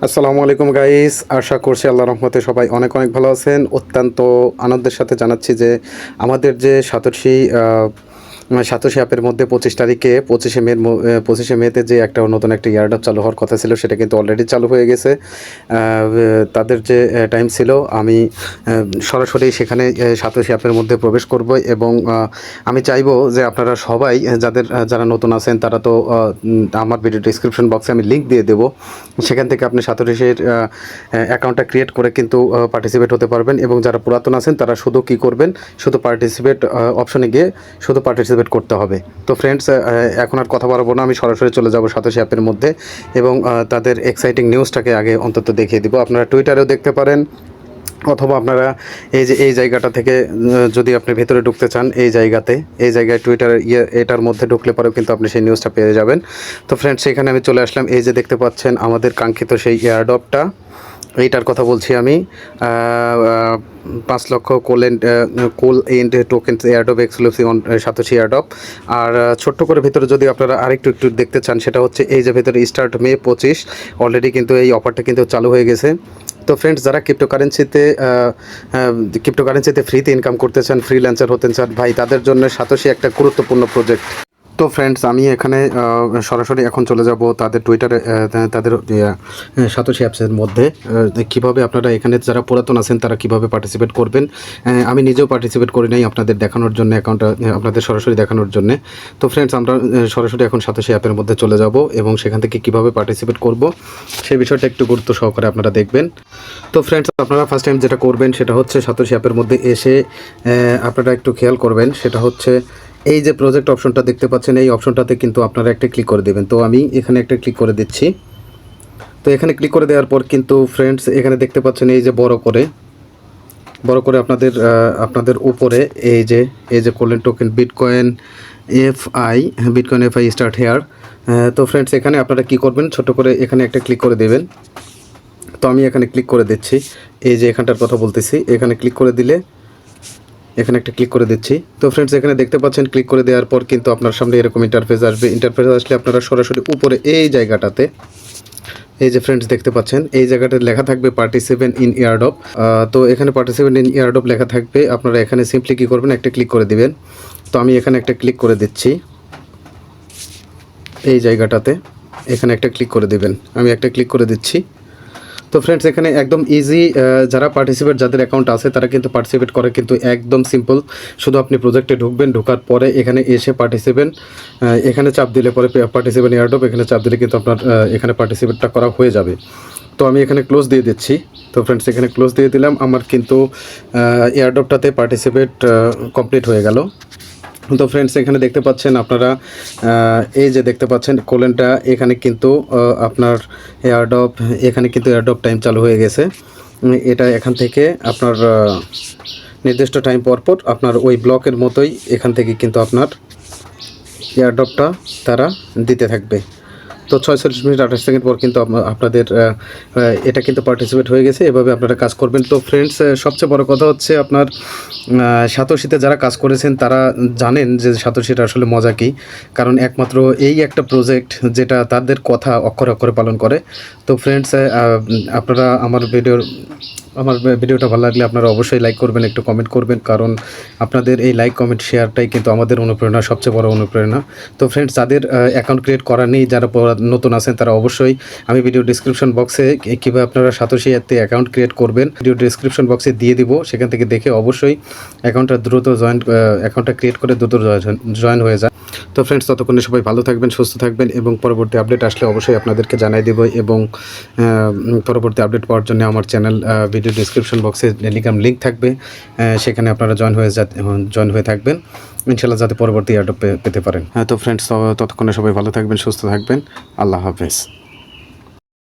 আসসালামু আলাইকুম গাইস, আশা করছি আল্লাহর রহমতে সবাই অনেক অনেক ভালো আছেন। অত্যন্ত আনন্দের সাথে জানাচ্ছি যে আমাদের যে সাতোশি অ্যাপের মধ্যে 25 তারিখে 25শে মেতে যে একটা নতুন একটা ইয়ারডাপ চালু হওয়ার কথা ছিল, সেটা কিন্তু অলরেডি চালু হয়ে গেছে। তাদের যে টাইম ছিল, আমি সরাসরি সেখানে সাতোশি অ্যাপের মধ্যে প্রবেশ করব এবং আমি চাইবো যে আপনারা সবাই যারা নতুন আছেন তারা তো আমার ভিডিও ডিসক্রিপশন বক্সে আমি লিঙ্ক দিয়ে দেবো, সেখান থেকে আপনি সাতোশির অ্যাকাউন্টটা ক্রিয়েট করে কিন্তু পার্টিসিপেট হতে পারবেন। এবং যারা পুরাতন আছেন তারা শুধু কী করবেন, শুধু পার্টিসিপেট অপশনে গিয়ে শুধু পার্টিসিপেট করতে হবে। তো ফ্রেন্ডস, এখন আর কথা বাড়াবো না, আমি সরাসরি চলে যাব সাতোশি অ্যাপের মধ্যে এবং তাদের এক্সাইটিং নিউজটাকে আগে অন্তত দেখিয়ে দিব। আপনারা টুইটারেও দেখতে পারেন, অথবা আপনারা এই জায়গাটা থেকে যদি আপনি ভেতরে ঢুকতে চান, এই জায়গায় টুইটার এটার মধ্যে ঢুকলে পরেও কিন্তু আপনি সেই নিউজটা পেয়ে যাবেন। তো ফ্রেন্ডস, সেখানে আমি চলে আসলাম। এই যে দেখতে পাচ্ছেন আমাদের কাঙ্ক্ষিত সেই এয়ারড্রপটা, এইটার কথা বলছি আমি। 5 লক্ষ কোল এন্ড token airdrop exclusive on Satoshi airdrop. আর ছোট্ট করে ভিতরে যদি আপনারা আরেকটু দেখতে চান, সেটা হচ্ছে এই যে ভেতরে স্টার্ট মে 25, অলরেডি কিন্তু এই অফারটা কিন্তু চালু হয়ে গেছে। তো ফ্রেন্ডস, যারা ক্রিপ্টোকারেন্সিতে ফ্রিতে ইনকাম করতে চান, ফ্রিল্যান্সার হতে চান ভাই, তাদের জন্য সাতোশি একটা গুরুত্বপূর্ণ প্রজেক্ট। তো ফ্রেন্ডস, আমি এখানে সরাসরি এখন চলে যাব তাদের টুইটারে, তাদের সাতোশি অ্যাপসের মধ্যে কীভাবে আপনারা এখানে যারা পুরাতন আছেন তারা কীভাবে পার্টিসিপেট করবেন। আমি নিজেও পার্টিসিপেট করি নাই, আপনাদের দেখানোর জন্য, অ্যাকাউন্টটা আপনাদের সরাসরি দেখানোর জন্য। তো ফ্রেন্ডস, আমরা সরাসরি এখন সাতোশি অ্যাপের মধ্যে চলে যাব এবং সেখান থেকে কীভাবে পার্টিসিপেট করব সেই বিষয়টা একটু গুরুত্ব সহকারে আপনারা দেখবেন। তো ফ্রেন্ডস, আপনারা ফার্স্ট টাইম যেটা করবেন সেটা হচ্ছে সাতোশি অ্যাপের মধ্যে এসে আপনারা একটু খেয়াল করবেন, সেটা হচ্ছে এই যে প্রজেক্ট অপশনটা দেখতে পাচ্ছেন, এই অপশনটাতে কিন্তু আপনারা একটা ক্লিক করে দেবেন। তো আমি এখানে একটা ক্লিক করে দিচ্ছি। তো এখানে ক্লিক করে দেওয়ার পর কিন্তু ফ্রেন্ডস, এখানে দেখতে পাচ্ছেন এই যে বড় করে আপনাদের উপরে এই যে কোলেন token Bitcoin FI start here. তো ফ্রেন্ডস, এখানে আপনারা কি করবেন, ছোট করে এখানে একটা ক্লিক করে দেবেন। তো আমি এখানে ক্লিক করে দিচ্ছি, এই যে এখানটার কথা বলতেছি, এখানে ক্লিক করে দিলে এখানে একটা ক্লিক করে দিচ্ছি। তো ফ্রেন্ডস, এখানে দেখতে পাচ্ছেন ক্লিক করে দেওয়ার পর কিন্তু আপনার সামনে এরকম ইন্টারফেস আসবে। ইন্টারফেস আসলে আপনারা সরাসরি উপরে এই জায়গাটাতে, এই যে ফ্রেন্ডস দেখতে পাচ্ছেন, এই জায়গাটায় লেখা থাকবে পার্টিসিপেন্ট ইন এয়ারড্রপ। তো এখানে পার্টিসিপেন্ট ইন এয়ারড্রপ লেখা থাকবে, আপনারা এখানে সিম্পলি কী করবেন, একটা ক্লিক করে দিবেন। তো আমি এখানে একটা ক্লিক করে দিচ্ছি, এই জায়গাটাতে এখানে একটা ক্লিক করে দিবেন। আমি একটা ক্লিক করে দিচ্ছি। তো ফ্রেন্ডস, এখানে একদম ইজি, যারা যাদের অ্যাকাউন্ট আছে তারা কিন্তু পার্টিসিপেট করে, কিন্তু একদম সিম্পল। শুধু আপনি প্রজেক্টে ঢুকবেন, ঢোকার পরে এখানে এসে এখানে চাপ দিলে পরে পার্টিসিপেন্ট এয়ারড্রপ, এখানে চাপ দিলে কিন্তু আপনার এখানে পার্টিসিপেটটা করা হয়ে যাবে। তো আমি এখানে ক্লোজ দিয়ে দিচ্ছি। তো ফ্রেন্ডস, এখানে ক্লোজ দিয়ে দিলাম, আমার কিন্তু এয়ারড্রপটাতে পার্টিসিপেট কমপ্লিট হয়ে গেল। তো ফ্রেন্ডস, এখানে দেখতে পাচ্ছেন আপনারা, এই যে দেখতে পাচ্ছেন কোলেনটা, এখানে কিন্তু আপনার এয়ারড্রপ টাইম চালু হয়ে গেছে। এটা এখান থেকে আপনার নির্দিষ্ট টাইম পর আপনার ওই ব্লকের মতোই এখান থেকে কিন্তু আপনার এয়ারড্রপটা তারা দিতে থাকবে। তো 46 মিনিট 28 সেকেন্ড পর কিন্তু আপনাদের এটা কিন্তু পার্টিসিপেট হয়ে গেছে। এভাবে আপনারা কাজ করবেন। তো ফ্রেন্ডস, সবচেয়ে বড় কথা হচ্ছে আপনার সাতোশিতে যারা কাজ করেছেন তারা জানেন যে সাতোশিটা আসলে মজা কী, কারণ একমাত্র এই একটা প্রজেক্ট যেটা তাদের কথা অক্ষরে অক্ষরে পালন করে। তো ফ্রেন্ডস, আপনারা আমার ভিডিওটা ভালো লাগলে আপনারা অবশ্যই লাইক করবেন, একটু কমেন্ট করবেন, কারণ আপনাদের এই লাইক কমেন্ট শেয়ারটাই কিন্তু আমাদের অনুপ্রেরণা, সবচেয়ে বড় অনুপ্রেরণা। তো ফ্রেন্ডস, যাদের অ্যাকাউন্ট ক্রিয়েট করা নেই, যারা নতুন আছেন, তারা অবশ্যই আমি ভিডিও ডিসক্রিপশন বক্সে কীভাবে আপনারা সাতোশি অ্যাপে অ্যাকাউন্ট ক্রিয়েট করবেন ভিডিও ডিসক্রিপশন বক্সে দিয়ে দিব, সেখান থেকে দেখে অবশ্যই অ্যাকাউন্টটা ক্রিয়েট করে দ্রুত জয়েন হয়ে যায়। তো ফ্রেন্ডস, ততক্ষণে সবাই ভালো থাকবেন, সুস্থ থাকবেন এবং পরবর্তী আপডেট আসলে অবশ্যই আপনাদেরকে জানাই দেব। এবং পরবর্তী আপডেট পাওয়ার জন্য আমার চ্যানেল ভিডিও ডিসক্রিপশন বক্সে টেলিগ্রাম লিঙ্ক থাকবে, সেখানে আপনারা জয়েন হয়ে থাকবেন ইনশাআল্লাহ, যাতে পরবর্তী আপডেট পেতে পারেন। তো ফ্রেন্ডস, ততক্ষণে সবাই ভালো থাকবেন, সুস্থ থাকবেন। আল্লাহ হাফেজ।